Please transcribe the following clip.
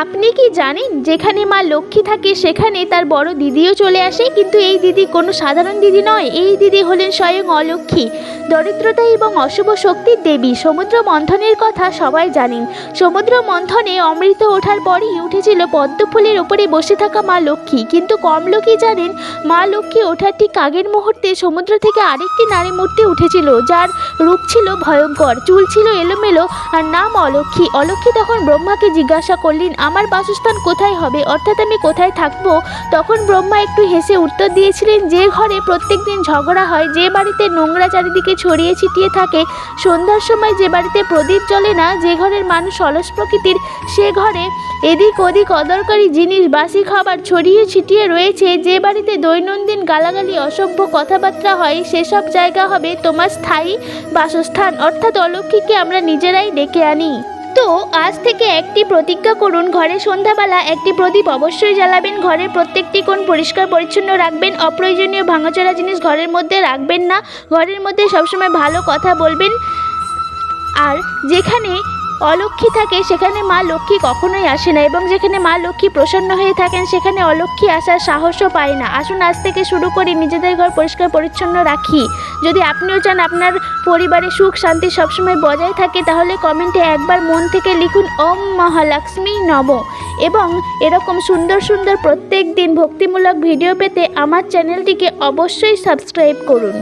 আপনি কি জানেন যেখানে মা লক্ষ্মী থাকে সেখানে তার বড় দিদিও চলে আসে, কিন্তু এই দিদি কোনো সাধারণ দিদি নয়। এই দিদি হলেন স্বয়ং অলক্ষ্মী, দরিদ্রতা এবং অশুভ শক্তির দেবী। সমুদ্র মন্থনের কথা সবাই জানেন। সমুদ্র মন্থনে অমৃত ওঠার পরই উঠেছিল পদ্ম ফুলের ওপরে বসে থাকা মা লক্ষ্মী, কিন্তু কম লোকই জানেন মা লক্ষ্মী ওঠার ঠিক আগের মুহূর্তে সমুদ্র থেকে আরেকটি নারী মূর্তি উঠেছিল, যার রূপ ছিল ভয়ঙ্কর, চুল ছিল এলোমেলো আর নাম অলক্ষ্মী। অলক্ষ্মী তখন ব্রহ্মাকে জিজ্ঞাসা করলেন, আমার বাসস্থান কোথায় হবে, অর্থাৎ আমি কোথায় থাকবো? তখন ব্রহ্মা একটু হেসে উত্তর দিয়েছিলেন, যে ঘরে প্রত্যেক দিন ঝগড়া হয়, যে বাড়িতে নোংরা চারিদিকে ছড়িয়ে ছিটিয়ে থাকে, সন্ধ্যার সময় যে বাড়িতে প্রদীপ জ্বলে না, যে ঘরের মানুষ অলস প্রকৃতির, সে ঘরে এদিক ওদিক অদরকারি জিনিস, বাসি খাবার ছড়িয়ে ছিটিয়ে রয়েছে, যে বাড়িতে দৈনন্দিন গালাগালি অসভ্য কথাবার্তা হয়, সেসব জায়গা হবে তোমার স্থায়ী বাসস্থান। অর্থাৎ অলক্ষ্মীকে আমরা নিজেরাই ডেকে আনি। তো আজ থেকে একটি প্রতিজ্ঞা করুন, ঘরে সন্ধ্যাবেলা একটি প্রদীপ অবশ্যই জ্বালাবেন, ঘরের প্রত্যেকটি কোণ পরিষ্কার পরিচ্ছন্ন রাখবেন, অপ্রয়োজনীয় ভাঙাচোরা জিনিস ঘরের মধ্যে রাখবেন না, ঘরের মধ্যে সবসময় ভালো কথা বলবেন। আর যেখানে অলক্ষ্মী থাকে সেখানে মা লক্ষ্মী কখনোই আসে না, এবং যেখানে মা লক্ষ্মী প্রসন্ন হয়ে থাকেন সেখানে অলক্ষ্মী আসার সাহসও পায় না। আসুন আজ থেকে শুরু করি নিজেদের ঘর পরিষ্কার পরিচ্ছন্ন রাখি। যদি আপনিও চান আপনার পরিবারে সুখ শান্তি সবসময় বজায় থাকে, তাহলে কমেন্টে একবার মন থেকে লিখুন ওম মহালক্ষ্মী নমঃ। এবং এরকম সুন্দর সুন্দর প্রত্যেক দিন ভক্তিমূলক ভিডিও পেতে আমার চ্যানেলটিকে অবশ্যই সাবস্ক্রাইব করুন।